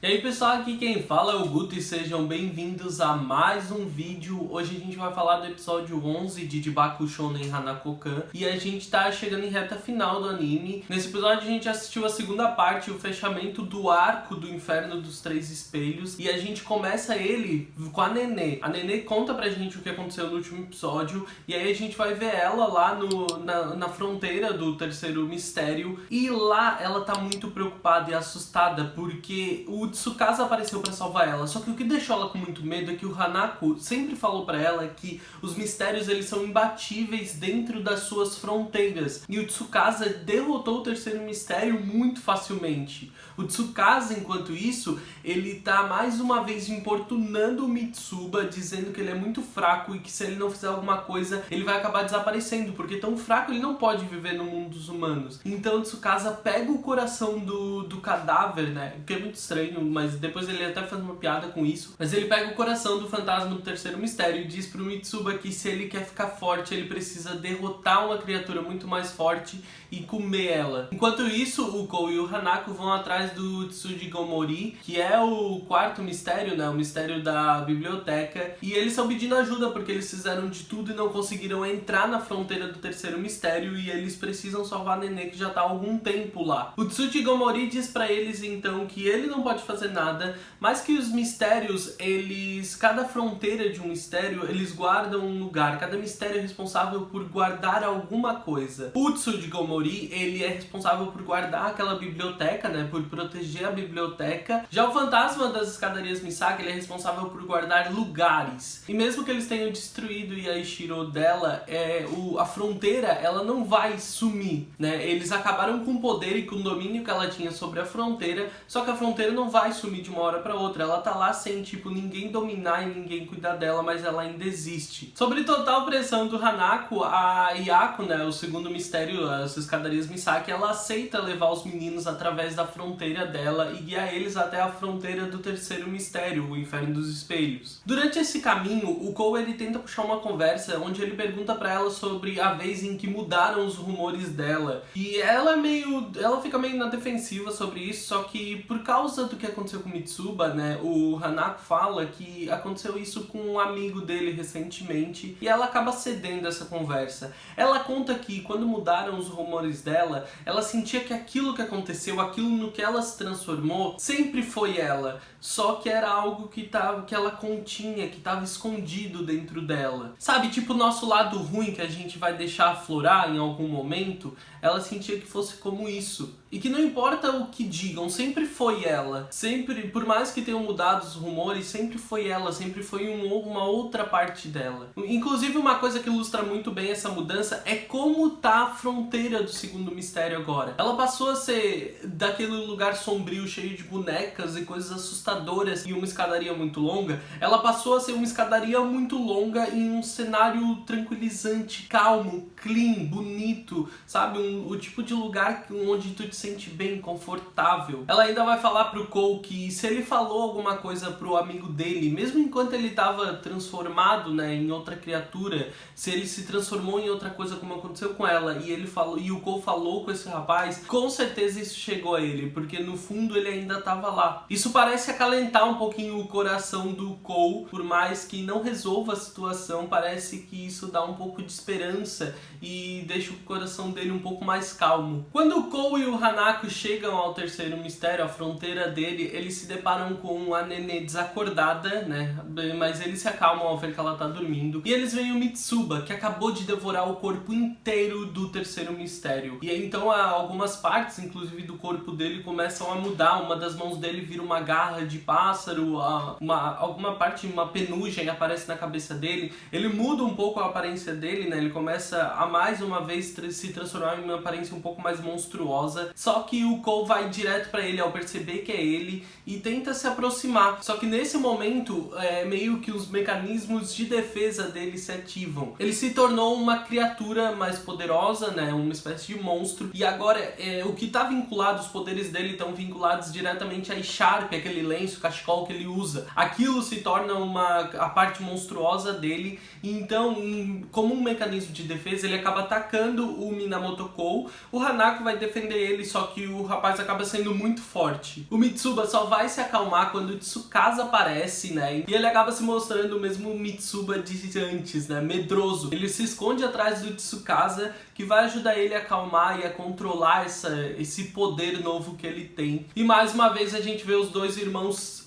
E aí pessoal, aqui quem fala é o Guto e sejam bem-vindos a mais um vídeo. Hoje a gente vai falar do episódio 11 de Jibaku Shounen Hanako-kan e a gente tá chegando em reta final do anime. Nesse episódio a gente assistiu a segunda parte, o fechamento do arco do Inferno dos Três Espelhos, e a gente começa ele com a Nenê. A Nenê conta pra gente o que aconteceu no último episódio e aí a gente vai ver ela lá na fronteira do terceiro mistério, e lá ela tá muito preocupada e assustada porque o Tsukasa apareceu pra salvar ela. Só que o que deixou ela com muito medo é que o Hanako sempre falou pra ela que os mistérios eles são imbatíveis dentro das suas fronteiras. E o Tsukasa derrotou o terceiro mistério muito facilmente. O Tsukasa, enquanto isso, ele tá mais uma vez importunando o Mitsuba, dizendo que ele é muito fraco e que se ele não fizer alguma coisa, ele vai acabar desaparecendo, porque tão fraco ele não pode viver no mundo dos humanos. Então o Tsukasa pega o coração do cadáver, né? Que é muito estranho, mas depois ele até faz uma piada com isso. Mas ele pega o coração do fantasma do terceiro mistério e diz pro Mitsuba que se ele quer ficar forte, ele precisa derrotar uma criatura muito mais forte e comer ela. Enquanto isso, o Kou e o Hanako vão atrás do Tsujigomori, que é o quarto mistério, né? O mistério da biblioteca. E eles estão pedindo ajuda porque eles fizeram de tudo e não conseguiram entrar na fronteira do terceiro mistério, e eles precisam salvar a Nenê, que já tá há algum tempo lá. O Tsujigomori diz pra eles então que ele não pode fazer nada, mas que os mistérios, cada fronteira de um mistério, eles guardam um lugar. Cada mistério é responsável por guardar alguma coisa. O Tsujigomori, ele é responsável por guardar aquela biblioteca, né? Por proteger a biblioteca. Já o fantasma das escadarias Misaki, ele é responsável por guardar lugares. E mesmo que eles tenham destruído Yaishiro dela, a fronteira, ela não vai sumir, né? Eles acabaram com o poder e com o domínio que ela tinha sobre a fronteira, só que a fronteira não vai sumir de uma hora pra outra. Ela tá lá sem, ninguém dominar e ninguém cuidar dela, mas ela ainda existe. Sobre total pressão do Hanako, a Yako, né, o segundo mistério, as escadarias Misaki, ela aceita levar os meninos através da fronteira dela e guiar eles até a fronteira do terceiro mistério, o Inferno dos Espelhos. Durante esse caminho, o Kou, ele tenta puxar uma conversa onde ele pergunta pra ela sobre a vez em que mudaram os rumores dela. E ela fica meio na defensiva sobre isso, só que por causa do que aconteceu com o Mitsuba, né, o Hanako fala que aconteceu isso com um amigo dele recentemente e ela acaba cedendo essa conversa. Ela conta que quando mudaram os rumores dela, ela sentia que aquilo que aconteceu, aquilo no que ela se transformou, sempre foi ela, só que era algo que ela continha, que estava escondido dentro dela. Sabe, tipo o nosso lado ruim que a gente vai deixar aflorar em algum momento, ela sentia que fosse como isso. E que não importa o que digam, sempre foi ela. Sempre, por mais que tenham mudado os rumores, sempre foi ela, sempre foi uma outra parte dela. Inclusive, uma coisa que ilustra muito bem essa mudança é como tá a fronteira do segundo mistério agora. Ela passou a ser daquele lugar sombrio, cheio de bonecas e coisas assustadoras e uma escadaria muito longa. Ela passou a ser uma escadaria muito longa em um cenário tranquilizante, calmo, clean, bonito, sabe? O tipo de lugar onde tu te sente bem, confortável. Ela ainda vai falar pro Kou que se ele falou alguma coisa pro amigo dele, mesmo enquanto ele tava transformado, né, em outra criatura, se ele se transformou em outra coisa como aconteceu com ela, e o Kou falou com esse rapaz, com certeza isso chegou a ele, porque no fundo ele ainda tava lá. Isso parece acalentar um pouquinho o coração do Kou, por mais que não resolva a situação, parece que isso dá um pouco de esperança e deixa o coração dele um pouco mais calmo. Quando o Kou e o Hanako chegam ao terceiro mistério, a fronteira dele, eles se deparam com a Nenê desacordada, né? Mas eles se acalmam ao ver que ela tá dormindo. E eles veem o Mitsuba, que acabou de devorar o corpo inteiro do terceiro mistério. E então algumas partes, inclusive do corpo dele, começam a mudar. Uma das mãos dele vira uma garra de pássaro, alguma parte, uma penugem aparece na cabeça dele. Ele muda um pouco a aparência dele, né? Ele começa a mais uma vez se transformar em uma aparência um pouco mais monstruosa. Só que o Kou vai direto pra ele ao perceber que é ele e tenta se aproximar. Só que nesse momento, meio que os mecanismos de defesa dele se ativam. Ele se tornou uma criatura mais poderosa, né? Uma espécie de monstro. E agora, o que tá vinculado, os poderes dele estão vinculados diretamente a Sharp, aquele lenço, cachecol que ele usa. Aquilo se torna a parte monstruosa dele. E então, como um mecanismo de defesa, ele acaba atacando o Minamoto Kou. O Hanako vai defender ele ele, só que o rapaz acaba sendo muito forte. O Mitsuba só vai se acalmar quando o Tsukasa aparece, né? E ele acaba se mostrando o mesmo Mitsuba de antes, né? Medroso. Ele se esconde atrás do Tsukasa, que vai ajudar ele a acalmar e a controlar esse poder novo que ele tem. E mais uma vez a gente vê os dois irmãos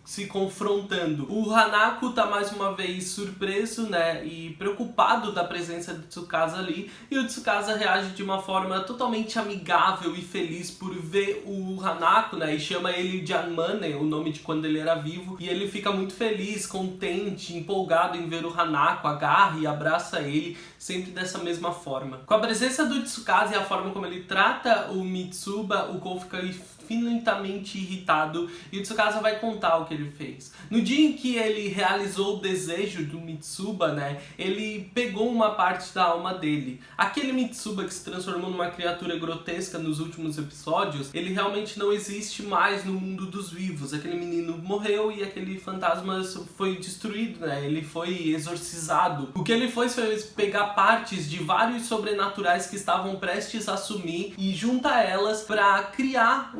se confrontando. O Hanako tá mais uma vez surpreso, né, e preocupado da presença do Tsukasa ali, e o Tsukasa reage de uma forma totalmente amigável e feliz por ver o Hanako, né, e chama ele de Anmane, o nome de quando ele era vivo, e ele fica muito feliz, contente, empolgado em ver o Hanako, agarra e abraça ele, sempre dessa mesma forma. Com a presença do Tsukasa e a forma como ele trata o Mitsuba, o Kou fica infinitamente irritado e o Tsukasa vai contar o que ele fez. No dia em que ele realizou o desejo do Mitsuba, né, ele pegou uma parte da alma dele. Aquele Mitsuba que se transformou numa criatura grotesca nos últimos episódios, ele realmente não existe mais no mundo dos vivos. Aquele menino morreu e aquele fantasma foi destruído, né, ele foi exorcizado. O que ele fez foi pegar partes de vários sobrenaturais que estavam prestes a sumir e juntar elas para criar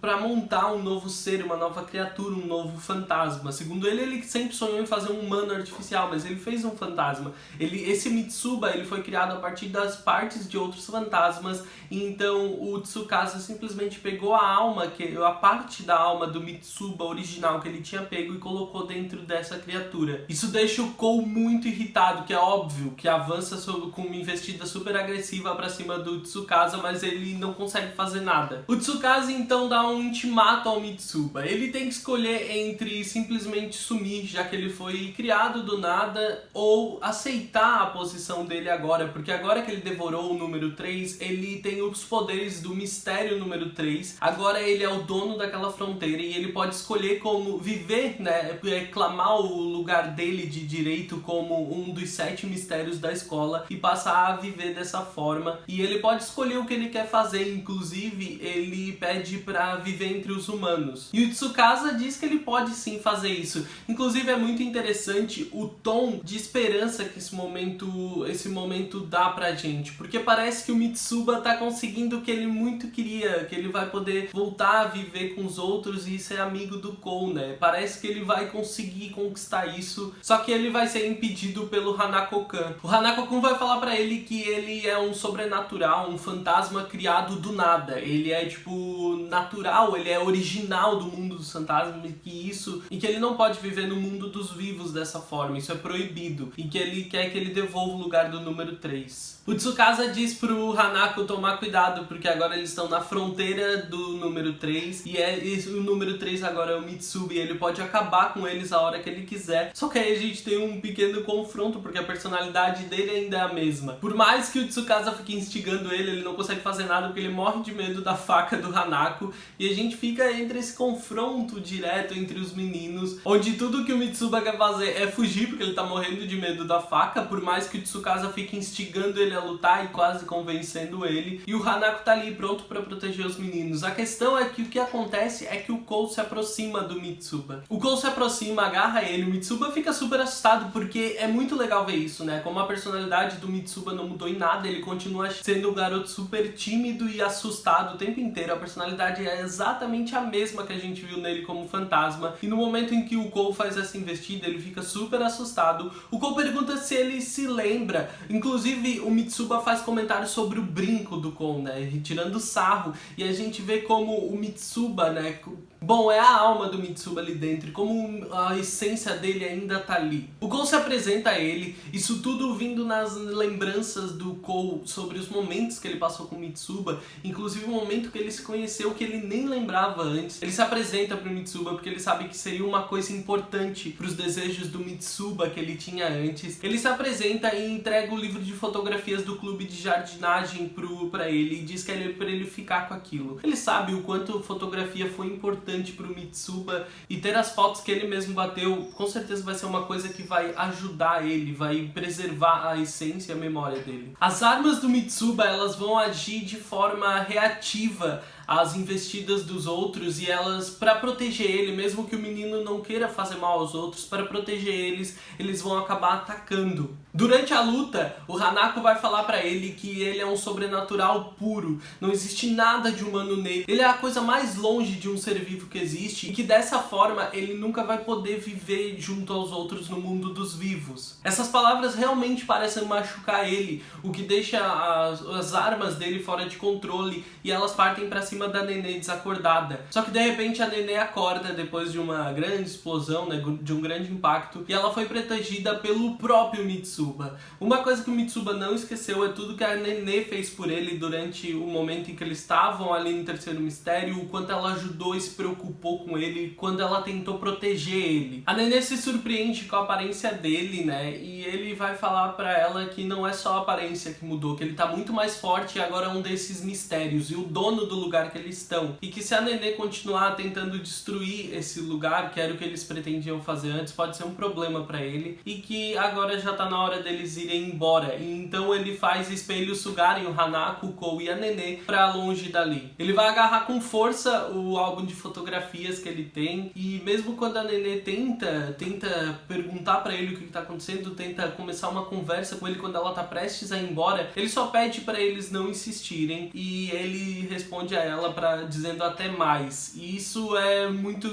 para montar um novo ser, uma nova criatura, um novo fantasma. Segundo ele sempre sonhou em fazer um humano artificial, mas ele fez um fantasma. Esse Mitsuba, ele foi criado a partir das partes de outros fantasmas, e então o Tsukasa simplesmente pegou a parte da alma do Mitsuba original que ele tinha pego e colocou dentro dessa criatura. Isso deixa o Kou muito irritado, que é óbvio, que avança com uma investida super agressiva pra cima do Tsukasa, mas ele não consegue fazer nada. O Tsukasa então dá um ultimato ao Mitsuba. Ele tem que escolher entre simplesmente sumir, já que ele foi criado do nada, ou aceitar a posição dele agora, porque agora que ele devorou o número 3, ele tem os poderes do mistério número 3. Agora ele é o dono daquela fronteira e ele pode escolher como viver, né, clamar o lugar dele de direito como um dos 7 mistérios da escola e passar a viver dessa forma. E ele pode escolher o que ele quer fazer, inclusive ele pede pra viver entre os humanos. E o Tsukasa diz que ele pode sim fazer isso. Inclusive é muito interessante o tom de esperança que esse momento dá pra gente, porque parece que o Mitsuba tá conseguindo o que ele muito queria, que ele vai poder voltar a viver com os outros e ser amigo do Kou, né? Parece que ele vai conseguir conquistar isso, só que ele vai ser impedido pelo Hanako-kun. O Hanako-kun vai falar pra ele que ele é um sobrenatural, um fantasma criado do nada. Ele é tipo natural, ele é original do mundo dos fantasmas e que ele não pode viver no mundo dos vivos dessa forma, isso é proibido, e que ele quer que ele devolva o lugar do número 3. O Tsukasa diz pro Hanako tomar cuidado, porque agora eles estão na fronteira do número 3, e o número 3 agora é o Mitsuba, e ele pode acabar com eles a hora que ele quiser. Só que aí a gente tem um pequeno confronto, porque a personalidade dele ainda é a mesma. Por mais que o Tsukasa fique instigando ele não consegue fazer nada, porque ele morre de medo da faca do Hanako, e a gente fica entre esse confronto direto entre os meninos, onde tudo que o Mitsuba quer fazer é fugir, porque ele tá morrendo de medo da faca, por mais que o Tsukasa fique instigando ele a lutar e quase convencendo ele, e o Hanako tá ali pronto pra proteger os meninos. A questão é que o que acontece é que o Kou se aproxima do Mitsuba. O Kou se aproxima, agarra ele, o Mitsuba fica super assustado, porque é muito legal ver isso, né? Como a personalidade do Mitsuba não mudou em nada, ele continua sendo um garoto super tímido e assustado o tempo inteiro. A personalidade é exatamente a mesma que a gente viu nele como fantasma, e no momento em que o Kou faz essa investida, ele fica super assustado. O Kou pergunta se ele se lembra, inclusive o Mitsuba faz comentários sobre o brinco do Kou, né, tirando sarro, e a gente vê como o Mitsuba, né, bom, é a alma do Mitsuba ali dentro, como a essência dele ainda tá ali. O Kou se apresenta a ele, isso tudo vindo nas lembranças do Kou sobre os momentos que ele passou com o Mitsuba, inclusive o momento que ele se conheceu que ele nem lembrava antes. Ele se apresenta pro Mitsuba porque ele sabe que seria uma coisa importante pros desejos do Mitsuba que ele tinha antes. Ele se apresenta e entrega o livro de fotografias do clube de jardinagem pra ele e diz que é pra ele ficar com aquilo. Ele sabe o quanto fotografia foi importante pro Mitsuba, e ter as fotos que ele mesmo bateu com certeza vai ser uma coisa que vai ajudar ele, vai preservar a essência e a memória dele. As armas do Mitsuba, elas vão agir de forma reativa as investidas dos outros e elas, pra proteger ele, mesmo que o menino não queira fazer mal aos outros, pra proteger eles vão acabar atacando. Durante a luta, o Hanako vai falar pra ele que ele é um sobrenatural puro, não existe nada de humano nele, ele é a coisa mais longe de um ser vivo que existe e que dessa forma ele nunca vai poder viver junto aos outros no mundo dos vivos. Essas palavras realmente parecem machucar ele, o que deixa as armas dele fora de controle e elas partem pra cima da Nenê desacordada. Só que de repente a Nenê acorda depois de uma grande explosão, né, de um grande impacto, e ela foi protegida pelo próprio Mitsuba. Uma coisa que o Mitsuba não esqueceu é tudo que a Nenê fez por ele durante o momento em que eles estavam ali no terceiro mistério, o quanto ela ajudou e se preocupou com ele, quando ela tentou proteger ele. A Nenê se surpreende com a aparência dele, né, e ele vai falar pra ela que não é só a aparência que mudou, que ele tá muito mais forte e agora é um desses mistérios e o dono do lugar que eles estão. E que se a Nenê continuar tentando destruir esse lugar, que era o que eles pretendiam fazer antes, pode ser um problema pra ele e que agora já tá na hora deles irem embora. E então ele faz espelhos sugarem o Hanako, o Kou e a Nenê pra longe dali. Ele vai agarrar com força o álbum de fotografias que ele tem e mesmo quando a Nenê tenta perguntar pra ele o que tá acontecendo, tenta começar uma conversa com ele quando ela tá prestes a ir embora, ele só pede pra eles não insistirem e ele responde a ela dizendo até mais. E isso é muito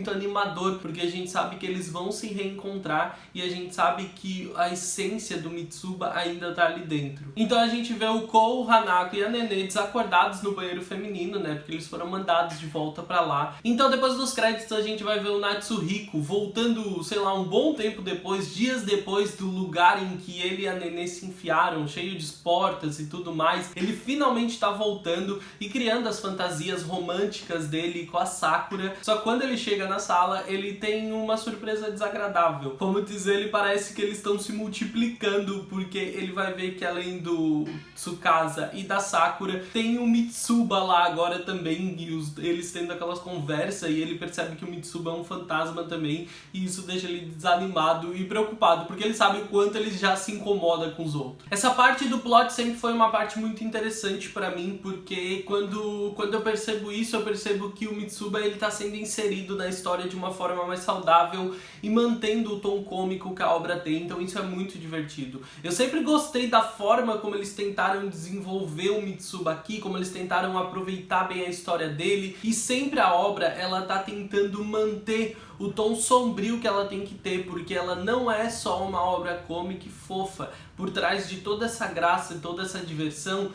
animador, porque a gente sabe que eles vão se reencontrar e a gente sabe que a essência do Mitsuba ainda tá ali dentro. Então a gente vê o Kou, o Hanako e a Nenê desacordados no banheiro feminino, né, porque eles foram mandados de volta pra lá. Então depois dos créditos a gente vai ver o Natsuhiko voltando, sei lá, um bom tempo depois, dias depois do lugar em que ele e a Nenê se enfiaram, cheio de portas e tudo mais. Ele finalmente tá voltando e criando as fantasias românticas dele com a Sakura. Só que quando ele chega na sala, ele tem uma surpresa desagradável. Como dizer, ele parece que eles estão se multiplicando, porque ele vai ver que além do Tsukasa e da Sakura, tem o Mitsuba lá agora também, e eles tendo aquelas conversas, e ele percebe que o Mitsuba é um fantasma também, e isso deixa ele desanimado e preocupado, porque ele sabe o quanto ele já se incomoda com os outros. Essa parte do plot sempre foi uma parte muito interessante pra mim, porque quando eu percebo isso, eu percebo que o Mitsuba ele tá sendo inserido na história de uma forma mais saudável e mantendo o tom cômico que a obra tem, então isso é muito divertido. Eu sempre gostei da forma como eles tentaram desenvolver o Mitsuba aqui, como eles tentaram aproveitar bem a história dele, e sempre a obra ela tá tentando manter o tom sombrio que ela tem que ter, porque ela não é só uma obra cômica e fofa. Por trás de toda essa graça, toda essa diversão,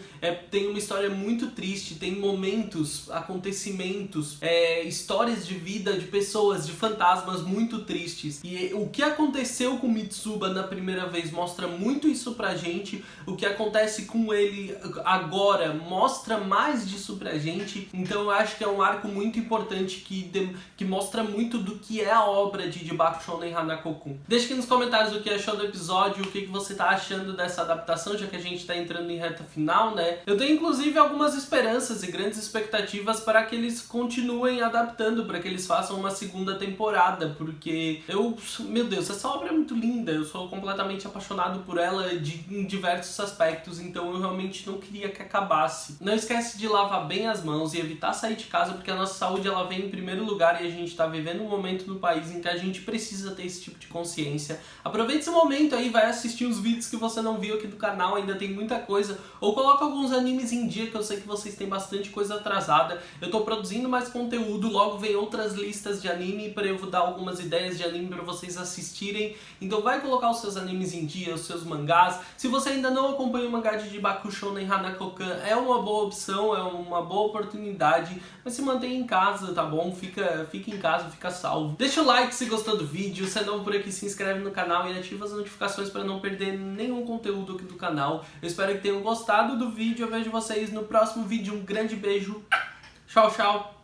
tem uma história muito triste, tem momentos, acontecimentos, histórias de vida de pessoas, de fantasmas muito tristes. E o que aconteceu com o Mitsuba na primeira vez mostra muito isso pra gente, o que acontece com ele agora mostra mais disso pra gente. Então eu acho que é um arco muito importante que mostra muito do que é a obra de Bakushounen Hanako-kun. Deixa aqui nos comentários o que achou do episódio, o que você tá achando dessa adaptação, já que a gente tá entrando em reta final, né? Eu tenho inclusive algumas esperanças e grandes expectativas para que eles continuem adaptando, para que eles façam uma segunda temporada, porque meu Deus, essa obra é muito linda, eu sou completamente apaixonado por ela em diversos aspectos, então eu realmente não queria que acabasse. Não esquece de lavar bem as mãos e evitar sair de casa, porque a nossa saúde ela vem em primeiro lugar e a gente tá vivendo um momento no país em que a gente precisa ter esse tipo de consciência. Aproveite esse momento aí, vai assistir os vídeos que você não viu aqui do canal, ainda tem muita coisa, ou coloca alguns animes em dia, que eu sei que vocês têm bastante coisa atrasada. Eu tô produzindo mais conteúdo, logo vem outras listas de anime para eu dar algumas ideias de anime para vocês assistirem, então vai colocar os seus animes em dia, os seus mangás. Se você ainda não acompanha o mangá de Bakushounen Hanako-kun, é uma boa opção, é uma boa oportunidade, mas se mantém em casa, tá bom? Fica em casa, fica salvo. Deixa o like se gostou do vídeo, se é novo por aqui, se inscreve no canal e ativa as notificações para não perder nenhum conteúdo aqui do canal. Eu espero que tenham gostado do vídeo, eu vejo vocês no próximo vídeo, um grande beijo, tchau, tchau!